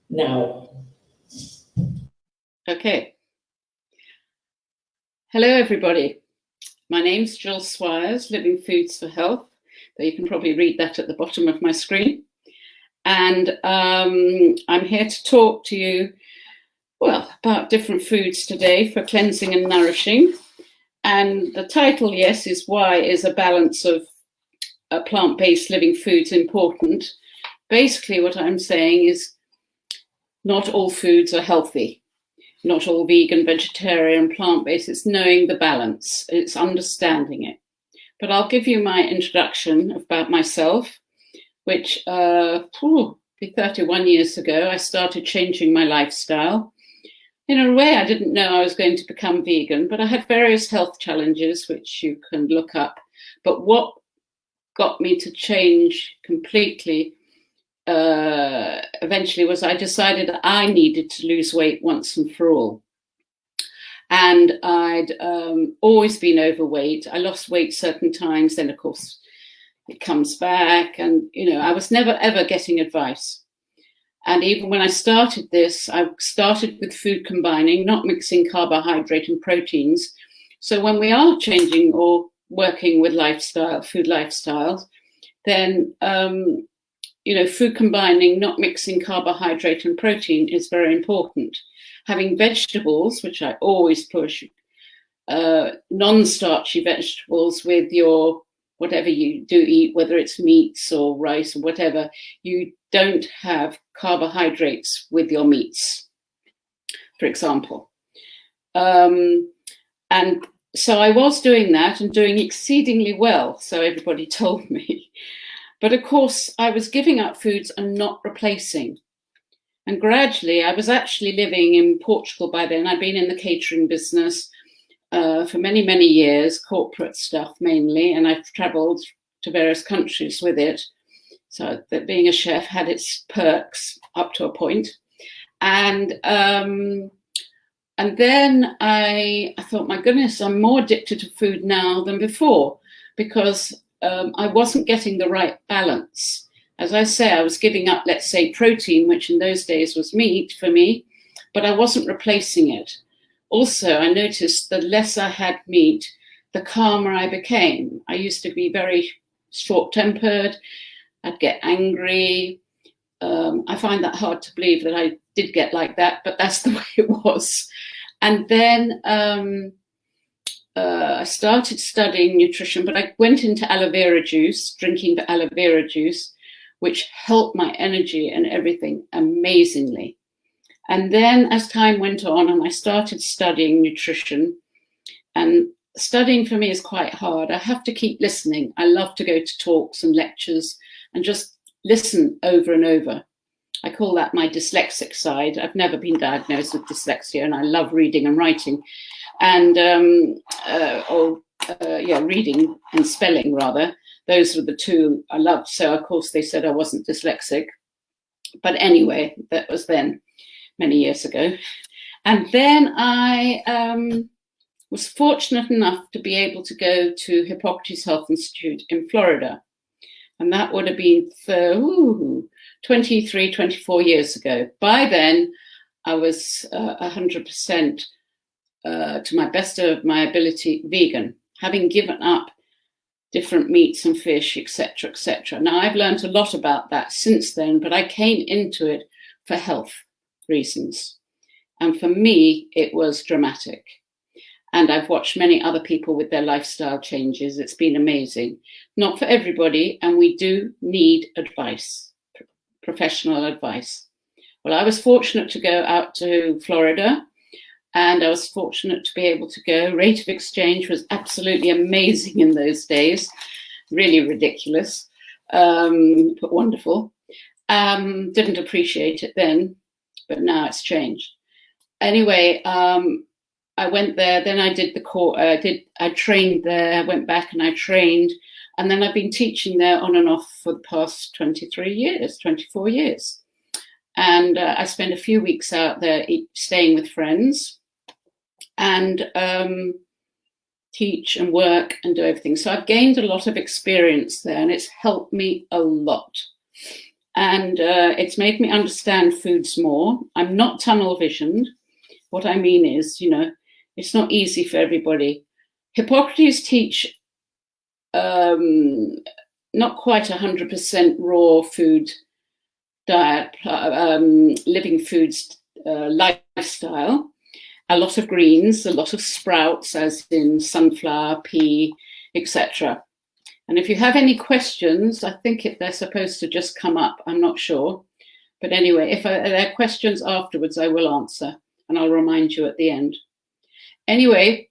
Now. Okay. Hello, everybody. My name's Jill Swyers, Living Foods for Health. Though you can probably read that at the bottom of my screen. And I'm here to talk to you, well, about different foods today for cleansing and nourishing. And the title, yes, is why is a balance of plant-based living foods important? Basically, what I'm saying is not all foods are healthy. Not all vegan, vegetarian, plant-based. It's knowing the balance. It's understanding it. But I'll give you my introduction about myself, which 31 years ago, I started changing my lifestyle. In a way, I didn't know I was going to become vegan, but I had various health challenges, which you can look up. But what got me to change completely eventually was I decided that I needed to lose weight once and for all. And I'd always been overweight. I lost weight certain times, then of course it comes back. And, you know, I was never, ever getting advice. And even when I started this, I started with food combining, not mixing carbohydrate and proteins. So when we are changing or working with food lifestyles, then you know, food combining, not mixing carbohydrate and protein is very important. Having vegetables, which I always push, non-starchy vegetables with your, whatever you do eat, whether it's meats or rice or whatever, you don't have carbohydrates with your meats, for example. And so I was doing that and doing exceedingly well, so everybody told me. But of course, I was giving up foods and not replacing. And gradually, I was actually living in Portugal by then. I'd been in the catering business for many, many years, corporate stuff mainly, and I've traveled to various countries with it. So that being a chef had its perks up to a point. And then I thought, my goodness, I'm more addicted to food now than before, because I wasn't getting the right balance. As I say, I was giving up, let's say, protein, which in those days was meat for me, but I wasn't replacing it. Also, I noticed the less I had meat, the calmer I became. I used to be very short-tempered. I'd get angry. I find that hard to believe that I did get like that, but that's the way it was. And then I started studying nutrition, but I went into aloe vera juice, drinking the aloe vera juice, which helped my energy and everything amazingly. And then as time went on and I started studying nutrition, and studying for me is quite hard. I have to keep listening. I love to go to talks and lectures and just listen over and over. I call that my dyslexic side. I've never been diagnosed with dyslexia, and I love reading and writing. And reading and spelling rather. Those were the two I loved. So of course they said I wasn't dyslexic. But anyway, that was then, many years ago. And then I was fortunate enough to be able to go to Hippocrates Health Institute in Florida. And that would have been 23, 24 years ago. By then, I was 100% to my best of my ability, vegan, having given up different meats and fish, etc., etc. Now, I've learned a lot about that since then, but I came into it for health reasons. And for me, it was dramatic. And I've watched many other people with their lifestyle changes. It's been amazing. Not for everybody, and we do need advice, professional advice. Well, I was fortunate to go out to Florida, and I was fortunate to be able to go. Rate of exchange was absolutely amazing in those days, really ridiculous, but wonderful. Didn't appreciate it then, but now it's changed. Anyway, I went there, then I did the course, I trained there, went back and I trained, and then I've been teaching there on and off for the past 24 years. And I spent a few weeks out there staying with friends and teach and work and do everything. So I've gained a lot of experience there, and it's helped me a lot. And it's made me understand foods more. I'm not tunnel visioned. What I mean is, it's not easy for everybody. Hippocrates teach not quite 100% raw food diet, living foods lifestyle. A lot of greens, a lot of sprouts, as in sunflower, pea, etc. And if you have any questions, I think they're supposed to just come up. I'm not sure. But anyway, if there are questions afterwards, I will answer. And I'll remind you at the end. Anyway,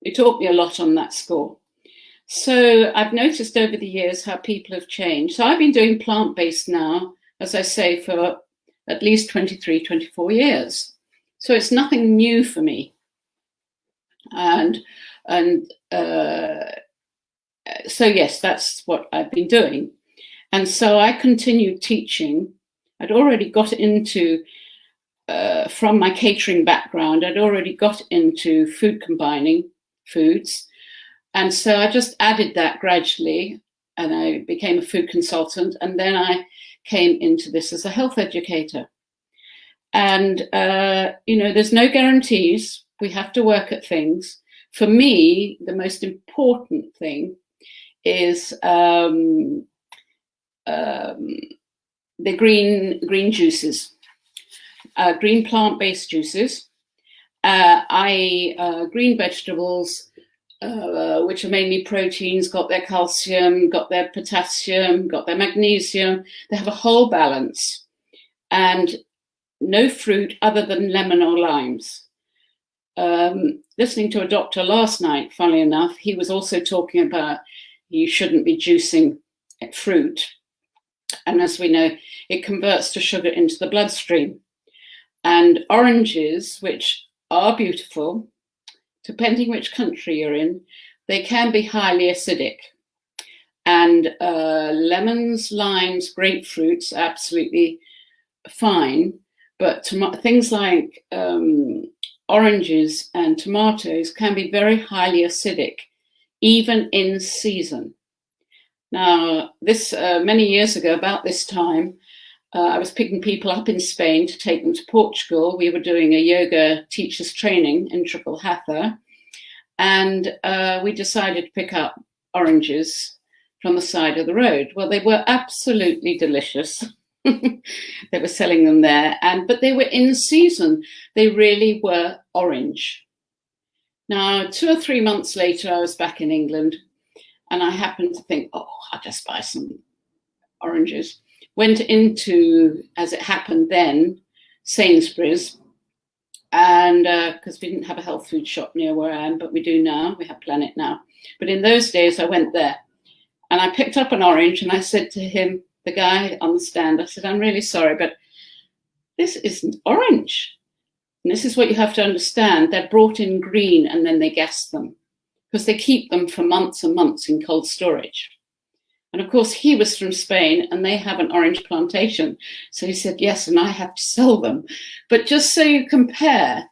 it taught me a lot on that score. So I've noticed over the years how people have changed. So I've been doing plant-based now, as I say, for at least 23, 24 years. So it's nothing new for me. And so yes, that's what I've been doing. And so I continued teaching. I'd already got into, from my catering background, I'd already got into food combining foods. And so I just added that gradually, and I became a food consultant. And then I came into this as a health educator. And, there's no guarantees. We have to work at things. For me, the most important thing is the green juices, green plant-based juices, green vegetables, which are mainly proteins, got their calcium, got their potassium, got their magnesium. They have a whole balance. And no fruit other than lemon or limes. Listening to a doctor last night, funnily enough, he was also talking about you shouldn't be juicing fruit. And as we know, it converts to sugar into the bloodstream. And oranges, which are beautiful, depending which country you're in, they can be highly acidic. And lemons, limes, grapefruits, absolutely fine. But things like oranges and tomatoes can be very highly acidic, even in season. Now, this many years ago, about this time, I was picking people up in Spain to take them to Portugal. We were doing a yoga teachers training in Triple Hatha, and we decided to pick up oranges from the side of the road. Well, they were absolutely delicious. They were selling them there, but they were in season. They really were orange. Now, 2 or 3 months later, I was back in England, and I happened to think, I'll just buy some oranges. Went into, as it happened then, Sainsbury's, and because we didn't have a health food shop near where I am, but we do now. We have Planet now. But in those days, I went there, and I picked up an orange, and I said to him, the guy on the stand, I said, I'm really sorry, but this isn't orange. And this is what you have to understand. They're brought in green and then they gas them because they keep them for months and months in cold storage. And of course, he was from Spain and they have an orange plantation. So he said, yes, and I have to sell them. But just so you compare,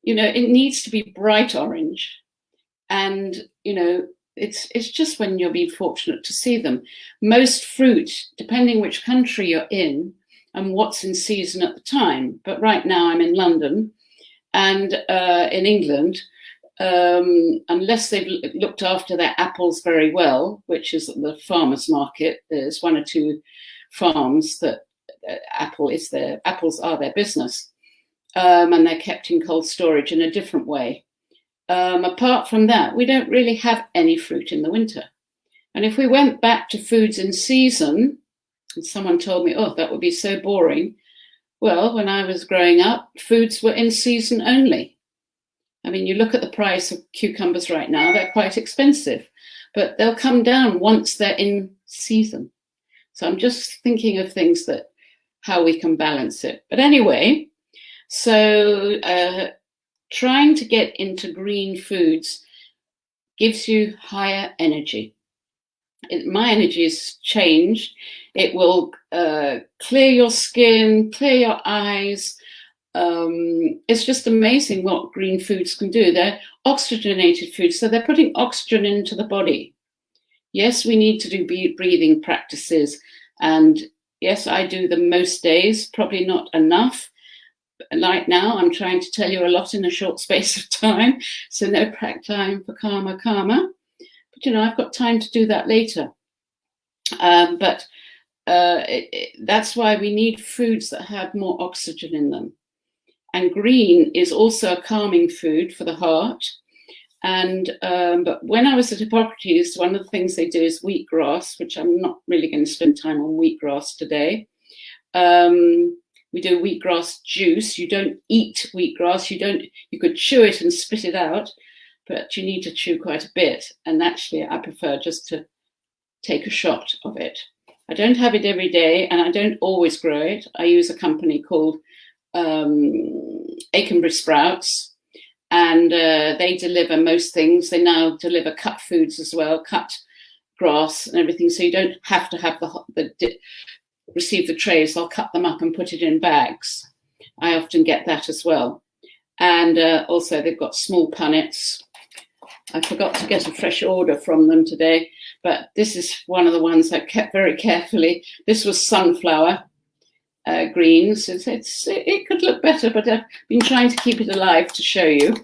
it needs to be bright orange. And, it's just when you'll be fortunate to see them. Most fruit, depending which country you're in and what's in season at the time. But right now I'm in London and in England, unless they've looked after their apples very well, which is the farmer's market. There's 1 or 2 farms that apples are their business, and they're kept in cold storage in a different way. Apart from that, we don't really have any fruit in the winter. And if we went back to foods in season, and someone told me, that would be so boring. Well, when I was growing up, foods were in season only. I mean, you look at the price of cucumbers right now, they're quite expensive, but they'll come down once they're in season. So I'm just thinking of things how we can balance it. But anyway, so trying to get into green foods gives you higher energy. My energy is changed. It will clear your skin, clear your eyes. It's just amazing what green foods can do. They're oxygenated foods, so they're putting oxygen into the body. Yes, we need to do breathing practices and yes, I do them most days, probably not enough. Like now, I'm trying to tell you a lot in a short space of time, so no prac time for karma. But I've got time to do that later. But that's why we need foods that have more oxygen in them. And green is also a calming food for the heart. And but when I was at Hippocrates, one of the things they do is wheatgrass, which I'm not really going to spend time on wheatgrass today. We do wheatgrass juice. You don't eat wheatgrass. You could chew it and spit it out, but you need to chew quite a bit. And actually, I prefer just to take a shot of it. I don't have it every day, and I don't always grow it. I use a company called Akenbury Sprouts, and they deliver most things. They now deliver cut foods as well, cut grass and everything, so you don't have to have receive the trays. I'll cut them up and put it in bags. I often get that as well. And also they've got small punnets. I forgot to get a fresh order from them today, but this is one of the ones I kept very carefully. This was sunflower greens. It could look better, but I've been trying to keep it alive to show you.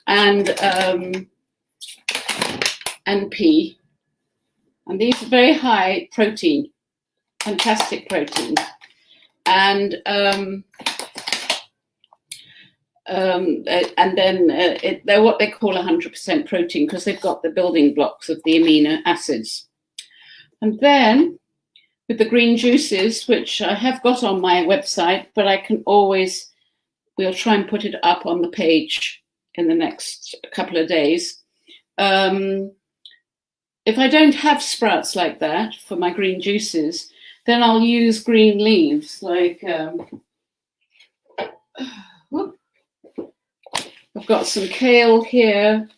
And pea. And these are very high protein. Fantastic protein, and then they're what they call 100% protein because they've got the building blocks of the amino acids. And then with the green juices, which I have got on my website, but we'll try and put it up on the page in the next couple of days. If I don't have sprouts like that for my green juices, then I'll use green leaves, like I've got some kale here.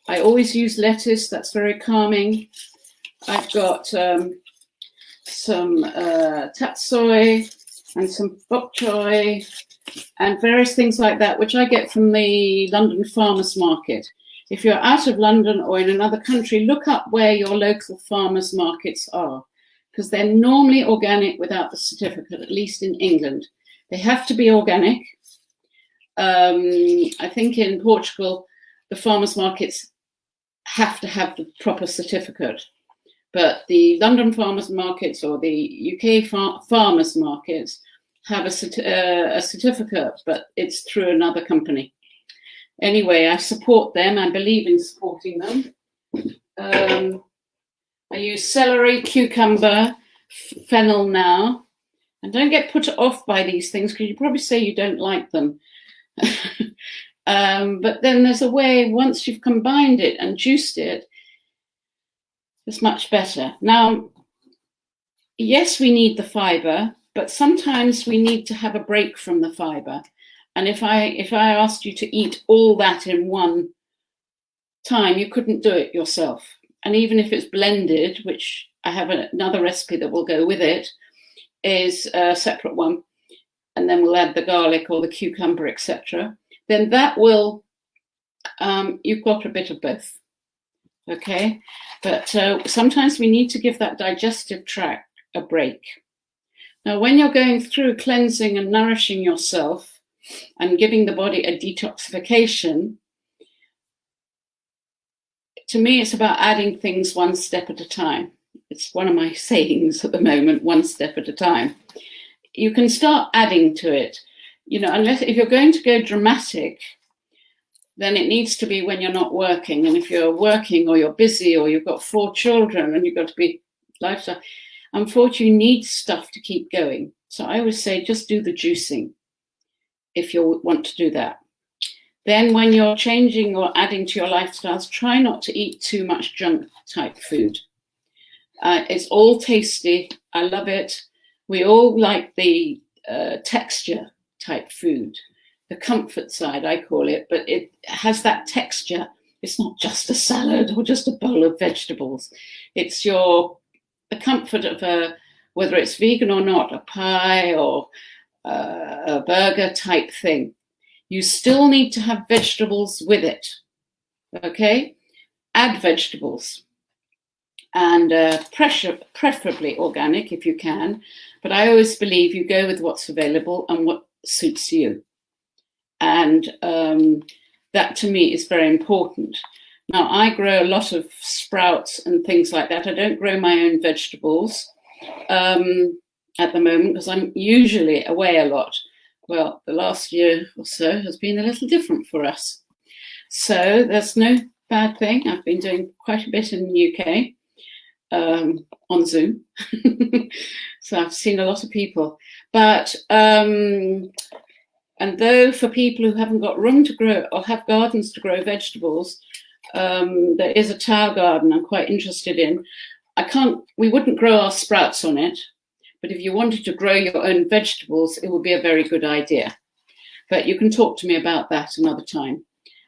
I always use lettuce, that's very calming. I've got some tatsoi and some bok choy and various things like that, which I get from the London Farmers Market. If you're out of London or in another country, look up where your local farmers markets are, because they're normally organic without the certificate, at least in England. They have to be organic. I think in Portugal, the farmers markets have to have the proper certificate. But the London farmers markets or the UK farmers markets have a certificate, but it's through another company. Anyway, I support them. I believe in supporting them. I use celery, cucumber, fennel now. And don't get put off by these things because you probably say you don't like them. But then there's a way, once you've combined it and juiced it, it's much better. Now, yes, we need the fiber, but sometimes we need to have a break from the fiber. And if I asked you to eat all that in one time, you couldn't do it yourself. And even if it's blended, which I have another recipe that will go with it, is a separate one, and then we'll add the garlic or the cucumber, etc. Then that will, you've got a bit of both, okay? But sometimes we need to give that digestive tract a break. Now, when you're going through cleansing and nourishing yourself and giving the body a detoxification, to me, it's about adding things one step at a time. It's one of my sayings at the moment, one step at a time. You can start adding to it, unless if you're going to go dramatic, then it needs to be when you're not working. And if you're working or you're busy or you've got 4 children and you've got to be lifestyle, unfortunately, you need stuff to keep going. So I always say, just do the juicing if you want to do that. Then when you're changing or adding to your lifestyles, try not to eat too much junk type food. It's all tasty. I love it. We all like the texture type food, the comfort side, I call it, but it has that texture. It's not just a salad or just a bowl of vegetables. It's the comfort of whether it's vegan or not, a pie or a burger type thing. You still need to have vegetables with it, okay? Add vegetables. and preferably organic if you can. But I always believe you go with what's available and what suits you. And that to me is very important. Now, I grow a lot of sprouts and things like that. I don't grow my own vegetables at the moment because I'm usually away a lot. Well, the last year or so has been a little different for us. So that's no bad thing. I've been doing quite a bit in the UK on Zoom. So I've seen a lot of people. But, and though for people who haven't got room to grow or have gardens to grow vegetables, there is a tower garden I'm quite interested in. We wouldn't grow our sprouts on it, but if you wanted to grow your own vegetables, it would be a very good idea. But you can talk to me about that another time.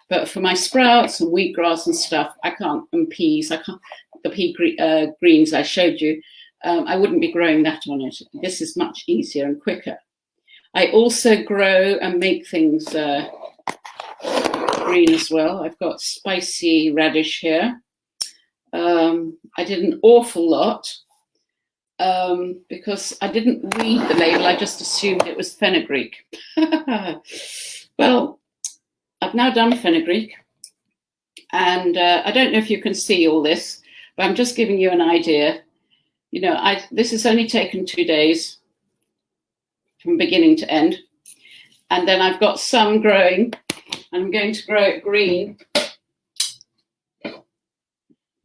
But for my sprouts and wheatgrass and stuff, I can't, and peas, I can't, the pea greens I showed you, I wouldn't be growing that on it. This is much easier and quicker. I also grow and make things green as well. I've got spicy radish here. I did an awful lot because I didn't read the label. I just assumed it was fenugreek. Well, I've now done fenugreek, and I don't know if you can see all this, but I'm just giving you an idea. You know, this has only taken 2 days from beginning to end. And then I've got some growing, and I'm going to grow it green. I've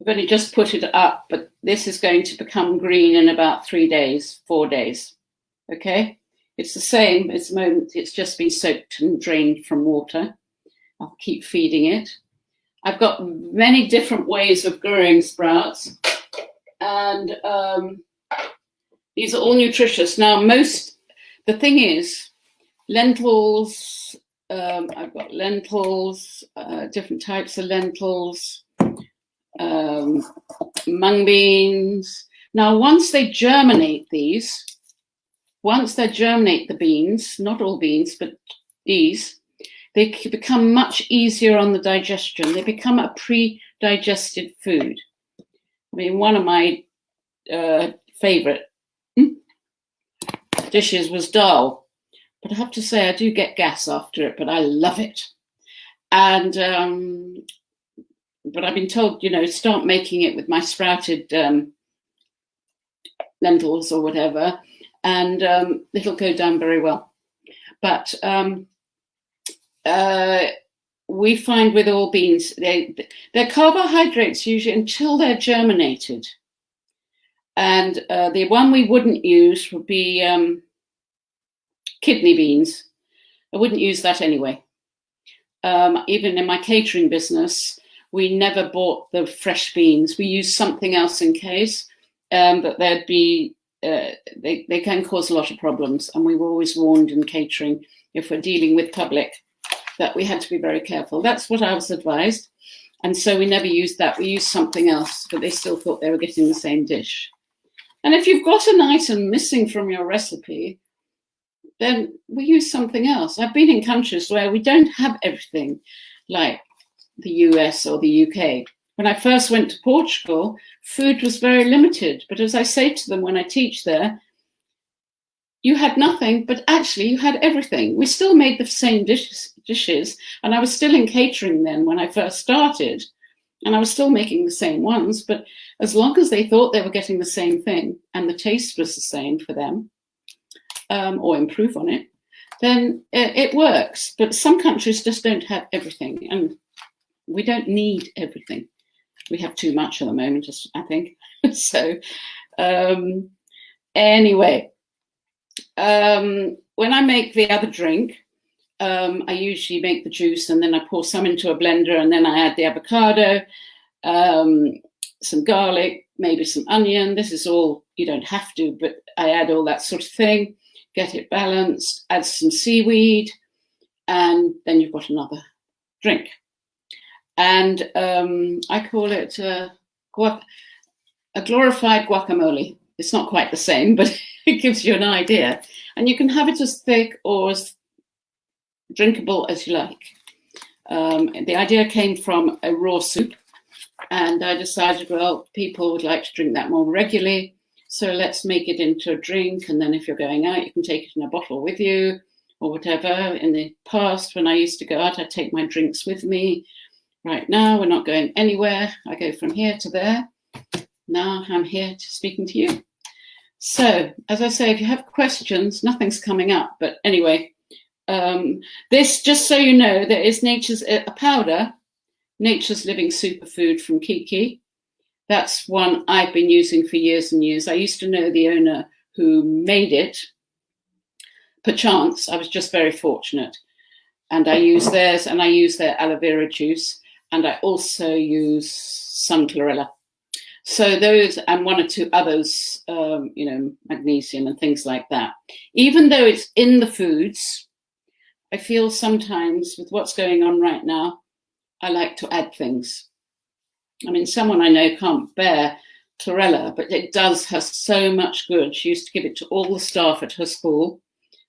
only just put it up, but this is going to become green in about 3 days, 4 days. Okay? It's the same at the moment. It's just been soaked and drained from water. I'll keep feeding it. I've got many different ways of growing sprouts, and these are all nutritious. Now, the thing is, lentils, I've got lentils, different types of lentils, mung beans. Now, once they germinate the beans, not all beans, but these, they become much easier on the digestion. They become a pre-digested food. I mean, one of my favorite dishes was dal, but I have to say I do get gas after it, but I love it. And but I've been told, you know, start making it with my sprouted lentils or whatever, and it'll go down very well. But we find with all beans, they're carbohydrates usually until they're germinated. And the one we wouldn't use would be kidney beans. I wouldn't use that anyway. Even in my catering business, we never bought the fresh beans. We used something else in case, but there'd be, they can cause a lot of problems. And we were always warned in catering, if we're dealing with public, that we had to be very careful. That's what I was advised. And so we never used that. We used something else, but they still thought they were getting the same dish. And if you've got an item missing from your recipe, then we use something else. I've been in countries where we don't have everything, like the US or the UK. When I first went to Portugal, food was very limited. But as I say to them when I teach there, you had nothing, but actually you had everything. We still made the same dishes, and I was still in catering then when I first started, and I was still making the same ones, but as long as they thought they were getting the same thing and the taste was the same for them, or improve on it, then it works. But some countries just don't have everything, and we don't need everything. We have too much at the moment, I think. So anyway, when I make the other drink, I usually make the juice and then I pour some into a blender, and then I add the avocado, some garlic, maybe some onion. This is all, you don't have to, but I add all that sort of thing, get it balanced, add some seaweed, and then you've got another drink. And I call it a glorified guacamole. It's not quite the same, but it gives you an idea. And you can have it as thick or as drinkable as you like. The idea came from a raw soup And I decided, well, people would like to drink that more regularly, so let's make it into a drink. And then if you're going out, you can take it in a bottle with you or whatever. In the past, when I used to go out, I'd take my drinks with me. Right now, we're not going anywhere. I go from here to there. Now I'm here speaking to you. So, as I say, if you have questions, nothing's coming up. But anyway, this, just so you know, there is a powder, Nature's Living Superfood from Kiki. That's one I've been using for years and years. I used to know the owner who made it. Perchance, I was just very fortunate. And I use theirs, and I use their aloe vera juice. And I also use sun chlorella. So those, and one or two others, magnesium and things like that. Even though it's in the foods, I feel sometimes with what's going on right now, I like to add things. I mean, someone I know can't bear chlorella, but it does her so much good. She used to give it to all the staff at her school,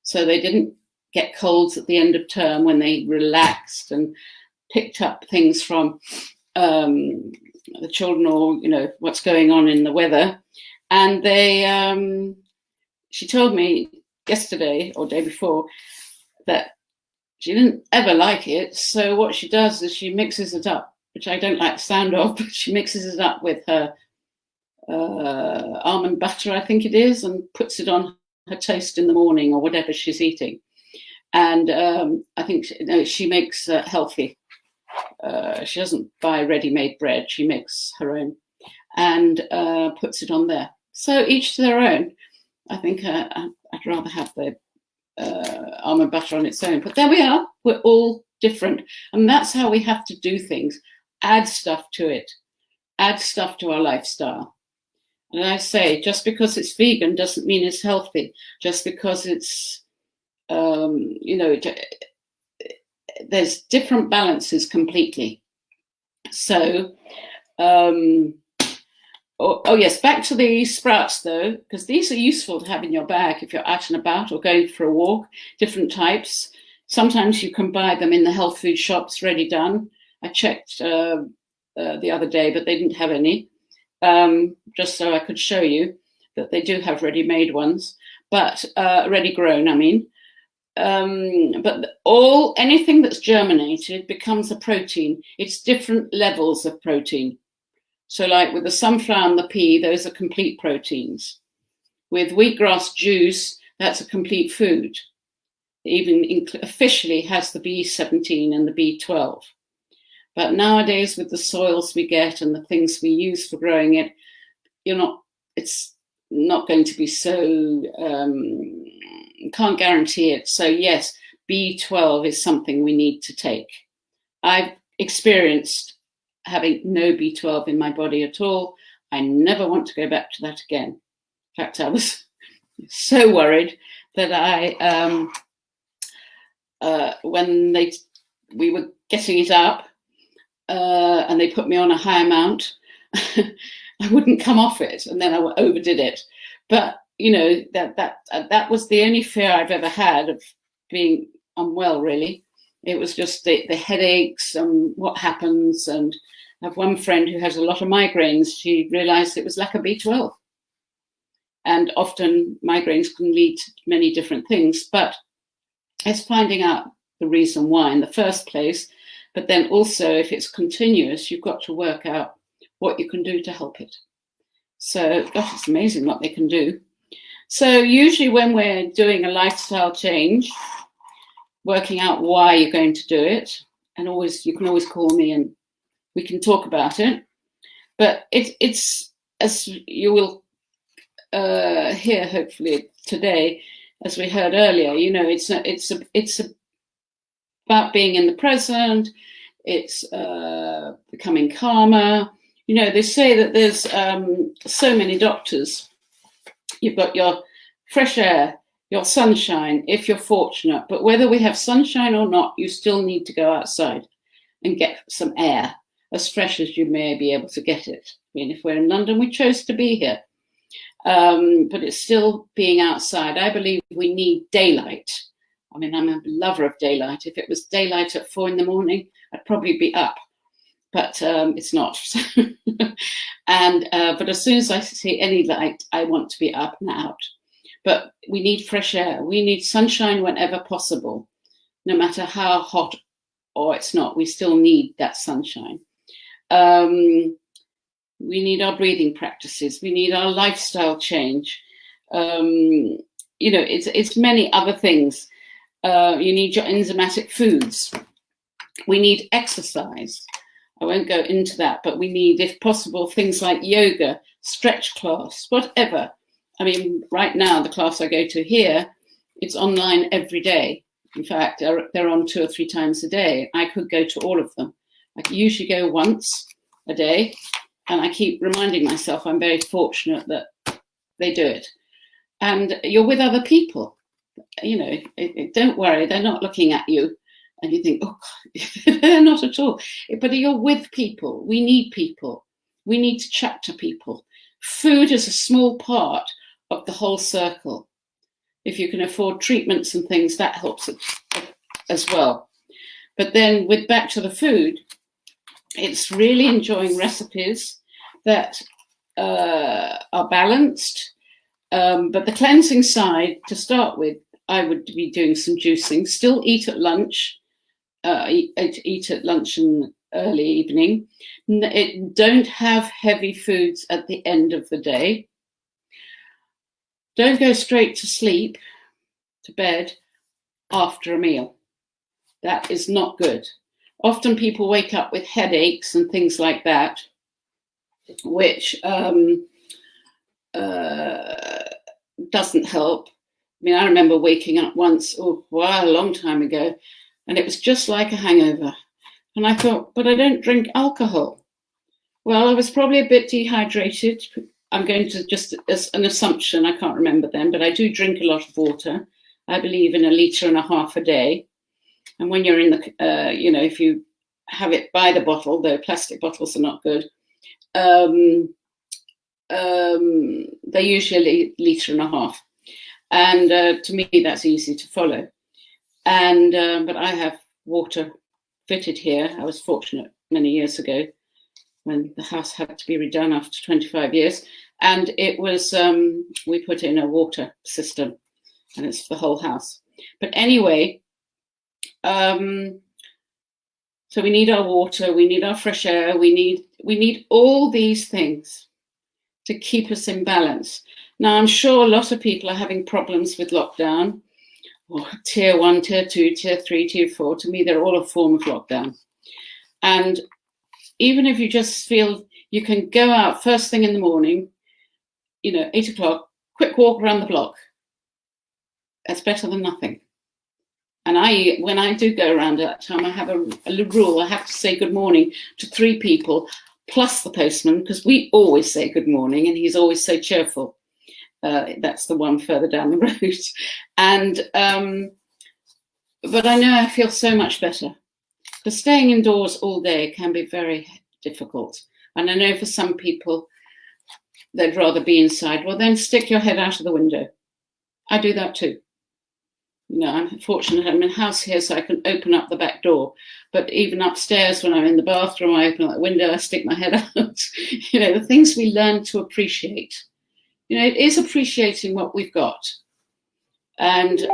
so they didn't get colds at the end of term when they relaxed and picked up things from the children, or what's going on in the weather. And they she told me yesterday or day before that she didn't ever like it, so what she does is she mixes it up, which I don't like the sound of, but she mixes it up with her almond butter, I think it is, and puts it on her toast in the morning or whatever she's eating. And I think she makes healthy. She doesn't buy ready-made bread. She makes her own and puts it on there. So each to their own. I think I'd rather have the almond butter on its own. But there we are. We're all different. And that's how we have to do things. Add stuff to it. Add stuff to our lifestyle. And I say, just because it's vegan doesn't mean it's healthy. Just because it's, there's different balances completely. So, yes, back to the sprouts though, because these are useful to have in your bag if you're out and about or going for a walk, different types. Sometimes you can buy them in the health food shops ready done. I checked the other day, but they didn't have any, just so I could show you that they do have ready-made ones, but ready grown, I mean. But anything that's germinated becomes a protein. It's different levels of protein. So like with the sunflower and the pea, those are complete proteins. With wheatgrass juice, that's a complete food. It even officially has the B17 and the B12. But nowadays with the soils we get and the things we use for growing it, it's not going to be so, can't guarantee it. So yes, B12 is something we need to take. I've experienced having no B12 in my body at all. I never want to go back to that again. In fact, I was so worried that when we were getting it up and they put me on a high amount, I wouldn't come off it, and then I overdid it. But that was the only fear I've ever had of being unwell, really. It was just the headaches and what happens. And I have one friend who has a lot of migraines. She realized it was lack of B12. And often migraines can lead to many different things, but it's finding out the reason why in the first place. But then also, if it's continuous, you've got to work out what you can do to help it. So, gosh, it's amazing what they can do. So usually when we're doing a lifestyle change, working out why you're going to do it, and you can always call me and we can talk about it. But it's as you will hear hopefully today, as we heard earlier, it's about being in the present. It's becoming calmer. They say that there's so many doctors. You've got your fresh air, your sunshine, if you're fortunate. But whether we have sunshine or not, you still need to go outside and get some air, as fresh as you may be able to get it. I mean, if we're in London, we chose to be here. But it's still being outside. I believe we need daylight. I mean, I'm a lover of daylight. If it was daylight at 4 in the morning, I'd probably be up. but it's not. And but as soon as I see any light, I want to be up and out. But we need fresh air. We need sunshine whenever possible, no matter how hot or it's not. We still need that sunshine. We need our breathing practices. We need our lifestyle change. You know, it's many other things. You need your enzymatic foods. We need exercise. I won't go into that, but we need, if possible, things like yoga, stretch class, whatever. I mean, right now, the class I go to here, it's online every day. In fact, they're on 2 or 3 times a day. I could go to all of them. I usually go once a day, and I keep reminding myself I'm very fortunate that they do it. And you're with other people. You know, don't worry, they're not looking at you. And you think, oh, God, they're not at all. But you're with people. We need people. We need to chat to people. Food is a small part of the whole circle. If you can afford treatments and things, that helps as well. But then with back to the food, it's really enjoying recipes that are balanced. But the cleansing side, to start with, I would be doing some juicing, still eat at lunch, eat at lunch and early evening. Don't have heavy foods at the end of the day. Don't go straight to sleep, to bed, after a meal. That is not good. Often people wake up with headaches and things like that, which doesn't help. I mean, I remember waking up once, a long time ago, and it was just like a hangover. And I thought, but I don't drink alcohol. Well, I was probably a bit dehydrated. I'm going to just, as an assumption, I can't remember then, but I do drink a lot of water. I believe in 1.5 liters a day. And when you're in the, you know, if you have it by the bottle, though plastic bottles are not good, they're usually 1.5 liters. And to me, that's easy to follow. And but I have water fitted here. I was fortunate many years ago when the house had to be redone after 25 years. And it was, we put in a water system, and it's for the whole house. But anyway, so we need our water, we need our fresh air, we need all these things to keep us in balance. Now, I'm sure a lot of people are having problems with lockdown, or tier 1, tier 2, tier 3, tier 4. To me, they're all a form of lockdown. And even if you just feel you can go out first thing in the morning, you know, 8 o'clock, quick walk around the block, that's better than nothing. And when I do go around at that time, I have a rule. I have to say good morning to 3 people, plus the postman, because we always say good morning, and he's always so cheerful. That's the one further down the road. And but I know I feel so much better. Because staying indoors all day can be very difficult. And I know for some people, they'd rather be inside. Well, then stick your head out of the window. I do that too. You know, I'm fortunate I'm in a house here, so I can open up the back door. But even upstairs, when I'm in the bathroom, I open up the window, I stick my head out. You know, the things we learn to appreciate. You know, it is appreciating what we've got. And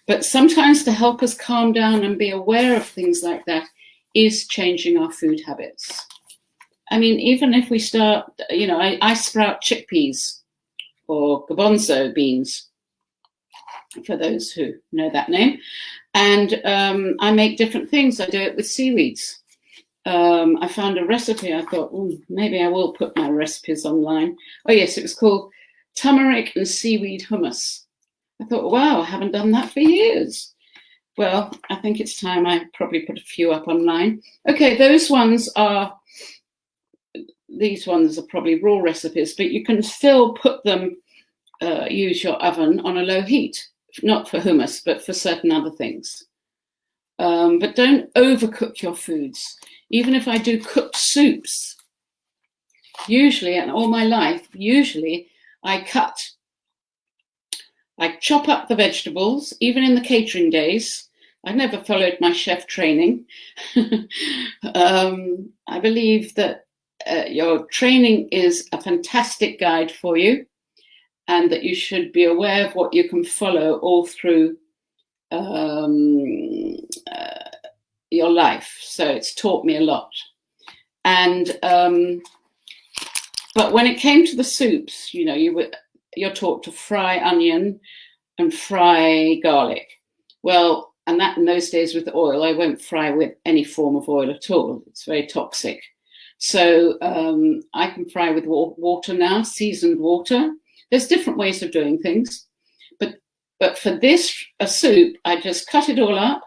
but sometimes to help us calm down and be aware of things like that is changing our food habits. I mean, even if we start, you know, I sprout chickpeas or garbanzo beans, for those who know that name. And I make different things. I do it with seaweeds. I found a recipe. I thought, maybe I will put my recipes online. Oh, yes, it was called turmeric and seaweed hummus. I thought, wow, I haven't done that for years. Well, I think it's time I probably put a few up online. Okay, these ones are probably raw recipes, but you can still put them, use your oven on a low heat, not for hummus, but for certain other things. But don't overcook your foods. Even if I do cooked soups, usually, and all my life, I chop up the vegetables. Even in the catering days, I never followed my chef training. I believe that your training is a fantastic guide for you, and that you should be aware of what you can follow all through your life. So it's taught me a lot. And but when it came to the soups, you know, you're taught to fry onion and fry garlic. Well, and that in those days with oil, I won't fry with any form of oil at all. It's very toxic. So I can fry with water now, seasoned water. There's different ways of doing things. But for this, a soup, I just cut it all up,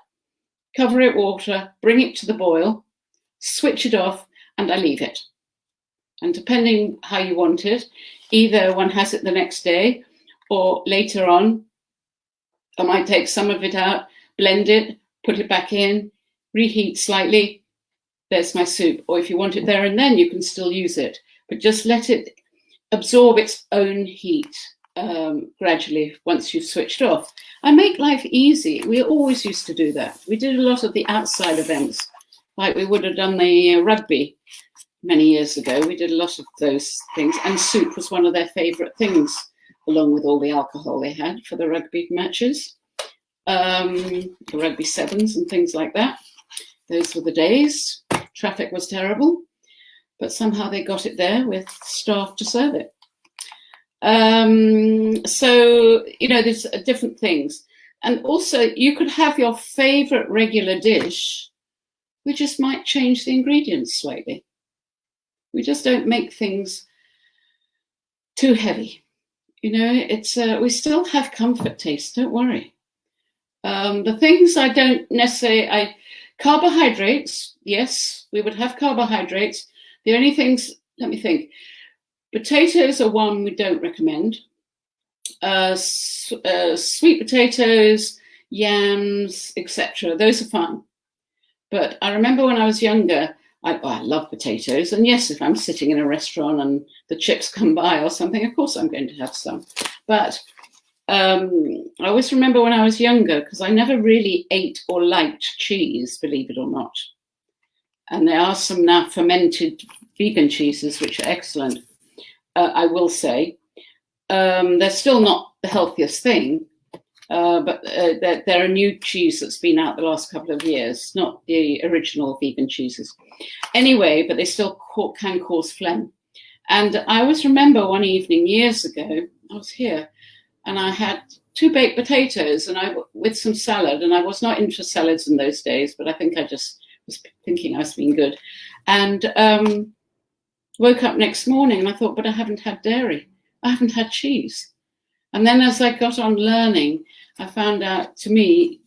cover it water, bring it to the boil, switch it off, and I leave it. And depending how you want it, either one has it the next day or later on, I might take some of it out, blend it, put it back in, reheat slightly. There's my soup. Or if you want it there and then, you can still use it. But just let it absorb its own heat gradually once you've switched off. I make life easy. We always used to do that. We did a lot of the outside events, like we would have done the rugby many years ago. We did a lot of those things, and soup was one of their favourite things, along with all the alcohol they had for the rugby matches, the rugby sevens and things like that. Those were the days. Traffic was terrible, but somehow they got it there with staff to serve it. So, you know, there's different things. And also, you could have your favourite regular dish. We just might change the ingredients slightly. We just don't make things too heavy. You know, it's we still have comfort taste, don't worry. The things I don't necessarily, carbohydrates, yes, we would have carbohydrates. The only things, let me think, potatoes are one we don't recommend. Sweet potatoes, yams, etc. Those are fine. But I remember when I was younger, I love potatoes. And yes, if I'm sitting in a restaurant and the chips come by or something, of course I'm going to have some. But I always remember when I was younger, because I never really ate or liked cheese, believe it or not. And there are some now fermented vegan cheeses, which are excellent, I will say. They're still not the healthiest thing, but they're a new cheese that's been out the last couple of years, not the original vegan cheeses. Anyway, but they still can cause phlegm. And I always remember one evening years ago, I was here, and I had 2 baked potatoes and with some salad, and I was not into salads in those days, but I think I just was thinking I was being good. And woke up next morning and I thought, but I haven't had dairy. I haven't had cheese. And then as I got on learning, I found out, to me,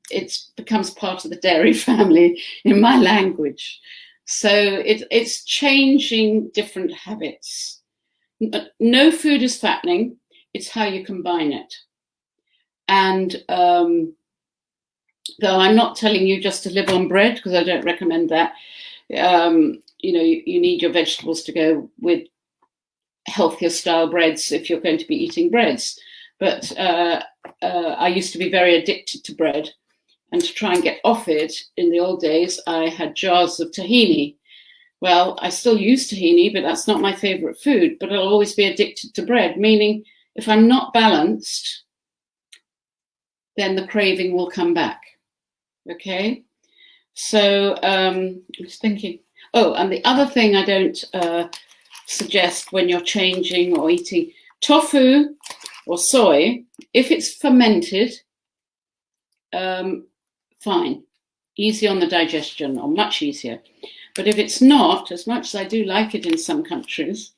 it becomes part of the dairy family in my language. So it's changing different habits. No food is fattening. It's how you combine it. And though I'm not telling you just to live on bread, because I don't recommend that, you know, you need your vegetables to go with healthier style breads if you're going to be eating breads. But I used to be very addicted to bread, and to try and get off it in the old days, I had jars of tahini. Well, I still use tahini, but that's not my favorite food, but I'll always be addicted to bread, meaning if I'm not balanced, then the craving will come back. Okay? So I was thinking, oh, and the other thing I don't suggest when you're changing or eating tofu or soy, if it's fermented, fine, easy on the digestion, or much easier. But if it's not, as much as I do like it in some countries,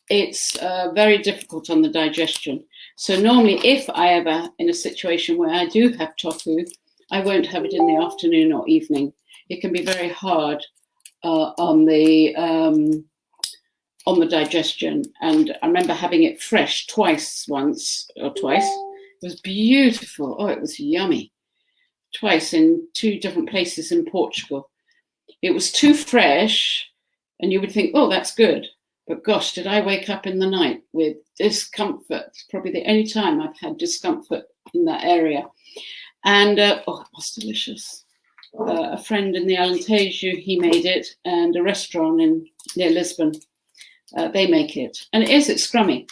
it's very difficult on the digestion. So normally, if I ever in a situation where I do have tofu, I won't have it in the afternoon or evening. It can be very hard on the digestion. And I remember having it fresh once or twice. It was beautiful. Oh, it was yummy. Twice in 2 different places in Portugal. It was too fresh, and you would think, oh, that's good. But gosh, did I wake up in the night with discomfort. It's probably the only time I've had discomfort in that area. And was delicious. A friend in the Alentejo, he made it, and a restaurant near Lisbon, they make it. And it's scrummy,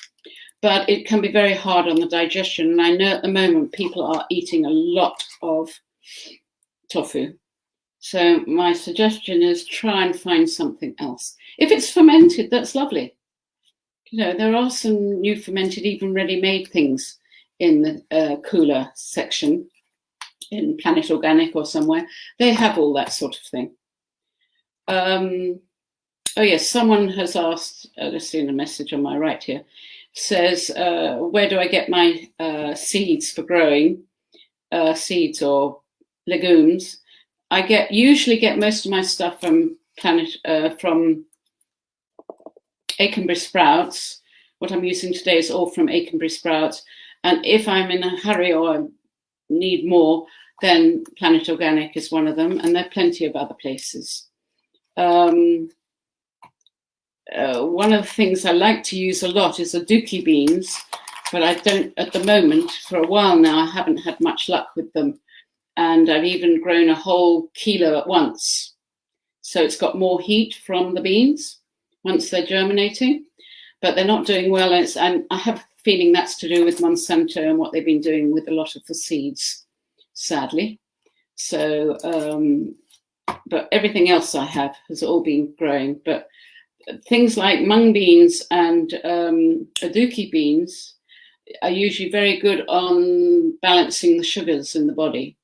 but it can be very hard on the digestion. And I know at the moment people are eating a lot of tofu. So my suggestion is try and find something else. If it's fermented, that's lovely. You know, there are some new fermented, even ready-made things in the cooler section in Planet Organic or somewhere. They have all that sort of thing. Oh yes, someone has asked, let's see in a message on my right here, says, where do I get my seeds for growing, seeds or legumes? I usually get most of my stuff from Akenbury sprouts. What I'm using today is all from Akenbury sprouts. And if I'm in a hurry or I need more, then Planet Organic is one of them. And there are plenty of other places. One of the things I like to use a lot is aduki beans, but I don't at the moment. For a while now, I haven't had much luck with them. And I've even grown a whole kilo at once. So it's got more heat from the beans once they're germinating, but they're not doing well. And I have a feeling that's to do with Monsanto and what they've been doing with a lot of the seeds, sadly. So, but everything else I have has all been growing. But things like mung beans and aduki beans are usually very good on balancing the sugars in the body.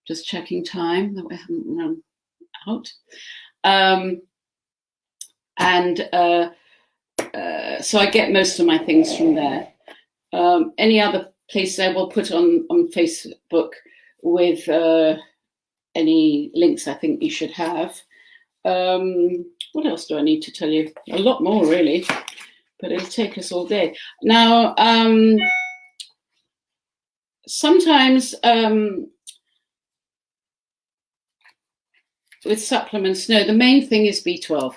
Just checking time that we haven't run out. So I get most of my things from there. Any other places I will put on Facebook with any links I think you should have. What else do I need to tell you? A lot more, really, but it'll take us all day. Now, sometimes with supplements, no, the main thing is B12,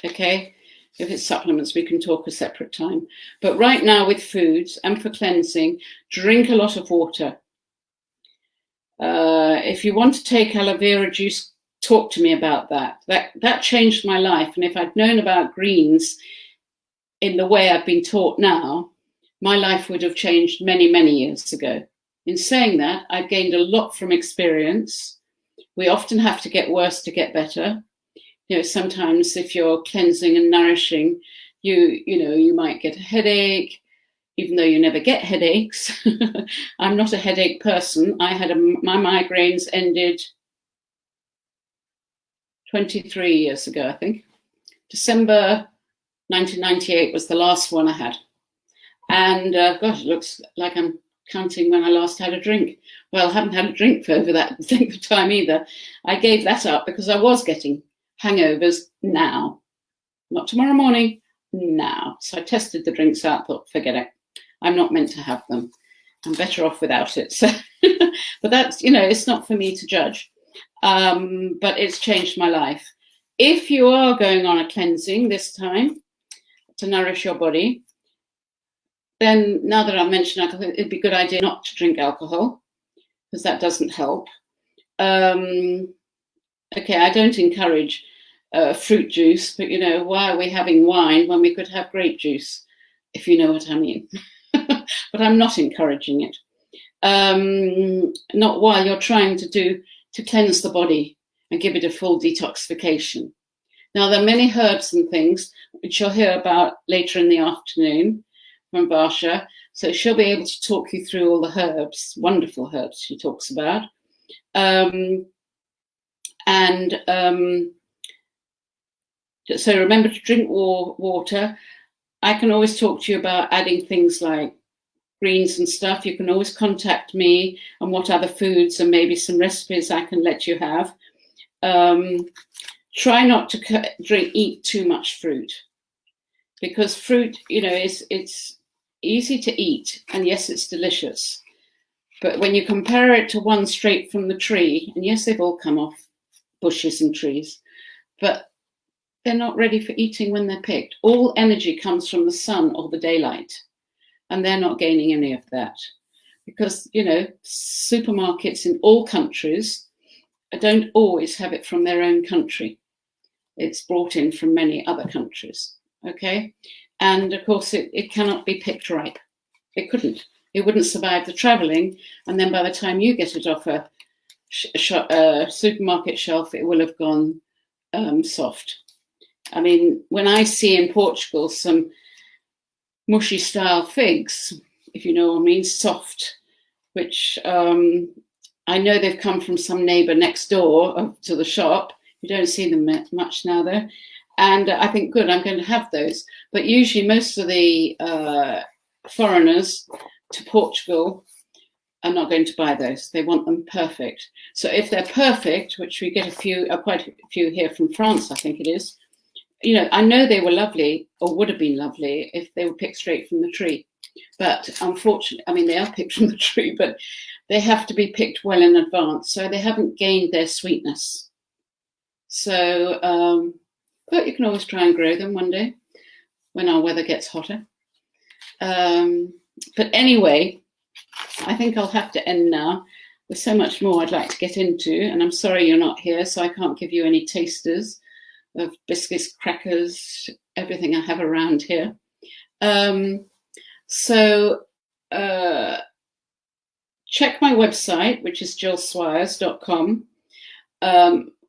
okay? If it's supplements, we can talk a separate time. But right now with foods and for cleansing, drink a lot of water. If you want to take aloe vera juice, talk to me about that. That changed my life. And if I'd known about greens in the way I've been taught now, my life would have changed many, many years ago. In saying that, I've gained a lot from experience. We often have to get worse to get better. You know, sometimes if you're cleansing and nourishing, you might get a headache, even though you never get headaches. I'm not a headache person. My migraines ended 23 years ago, I think. December 1998 was the last one I had. And gosh, it looks like I'm counting when I last had a drink. Well, I haven't had a drink for over that length of time either. I gave that up because I was getting hangovers now. Not tomorrow morning, now. So I tested the drinks out, thought, forget it. I'm not meant to have them. I'm better off without it. So, but that's, it's not for me to judge. But it's changed my life. If you are going on a cleansing this time to nourish your body, then now that I mentioned alcohol, it'd be a good idea not to drink alcohol because that doesn't help. Okay, I don't encourage fruit juice, but why are we having wine when we could have grape juice, if you know what I mean? But I'm not encouraging it. Not while you're trying to cleanse the body and give it a full detoxification. Now, there are many herbs and things which you'll hear about later in the afternoon from Varsha. So she'll be able to talk you through all the herbs, wonderful herbs she talks about. So remember to drink water. I can always talk to you about adding things like greens and stuff. You can always contact me on what other foods and maybe some recipes I can let you have. Try not to eat too much fruit, because fruit, it's easy to eat, and yes, it's delicious. But when you compare it to one straight from the tree, and yes, they've all come off bushes and trees, but they're not ready for eating when they're picked. All energy comes from the sun or the daylight, and they're not gaining any of that. because, you know, supermarkets in all countries don't always have it from their own country. It's brought in from many other countries, okay? And of course, it cannot be picked ripe. It couldn't. It wouldn't survive the traveling. And then by the time you get it off a supermarket shelf, it will have gone soft. I mean, when I see in Portugal some mushy style figs, if you know what I mean, soft, which I know they've come from some neighbour next door to the shop. You don't see them much now though. And I think, good, I'm going to have those. But usually most of the foreigners to Portugal are not going to buy those. They want them perfect. So if they're perfect, which we get quite a few here from France, I think it is, you know, I know they were lovely, or would have been lovely, if they were picked straight from the tree. But unfortunately, I mean, they are picked from the tree, but they have to be picked well in advance. So they haven't gained their sweetness. So, but you can always try and grow them one day when our weather gets hotter. But anyway, I think I'll have to end now. There's so much more I'd like to get into, and I'm sorry you're not here, so I can't give you any tasters of biscuits, crackers, everything I have around here. So check my website, which is jillswyers.com,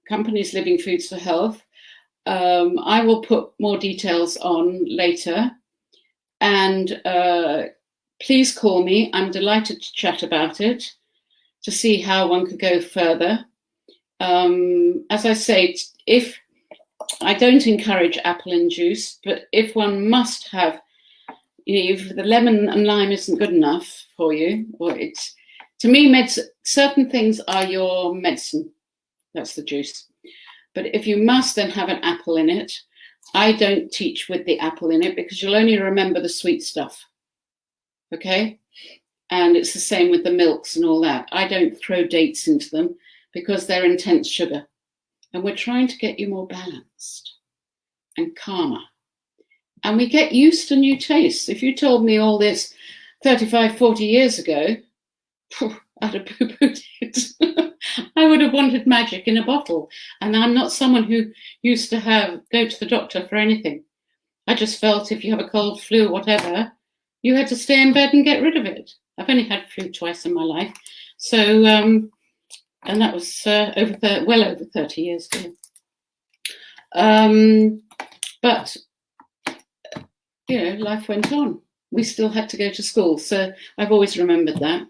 Companies Living Foods for Health. I will put more details on later, and please call me. I'm delighted to chat about it, to see how one could go further. As I say, if I don't encourage apple in juice, but if one must have, you know, if the lemon and lime isn't good enough for you, or it's, to me, certain things are your medicine. That's the juice. But if you must then have an apple in it, I don't teach with the apple in it, because you'll only remember the sweet stuff. Okay? And it's the same with the milks and all that. I don't throw dates into them because they're intense sugar. And we're trying to get you more balanced and calmer. And we get used to new tastes. If you told me all this 35, 40 years ago, I'd have poo-pooed it. I would have wanted magic in a bottle. And I'm not someone who used to go to the doctor for anything. I just felt if you have a cold, flu, whatever, you had to stay in bed and get rid of it. I've only had flu twice in my life. So, and that was well over 30 years ago. But, you know, life went on. We still had to go to school. So I've always remembered that.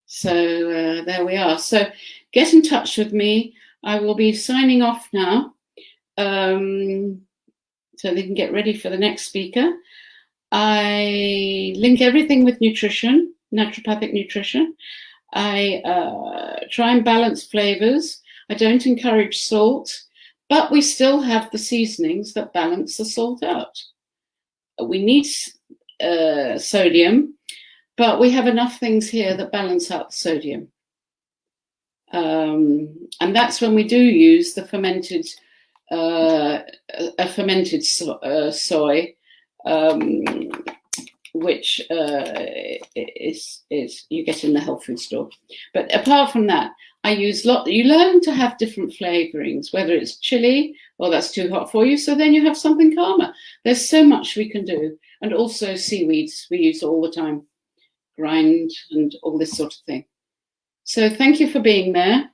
So there we are. So get in touch with me. I will be signing off now, so they can get ready for the next speaker. I link everything with nutrition, naturopathic nutrition. I try and balance flavors. I don't encourage salt, but we still have the seasonings that balance the salt out. We need sodium, but we have enough things here that balance out the sodium. And that's when we do use the fermented soy, which is you get in the health food store. But apart from that, I use you learn to have different flavorings, whether it's chili, well, that's too hot for you, so then you have something calmer. There's so much we can do. And also seaweeds we use all the time, grind and all this sort of thing. So thank you for being there.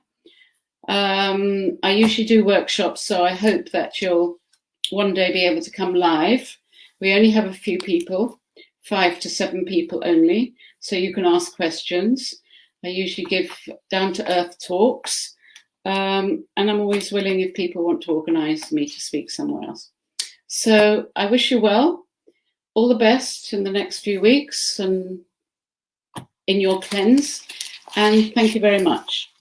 I usually do workshops, so I hope that you'll one day be able to come live. We only have a few people, 5 to 7 people only, so you can ask questions. I usually give down-to-earth talks, and I'm always willing if people want to organise me to speak somewhere else. So I wish you well, all the best in the next few weeks and in your cleanse, and thank you very much.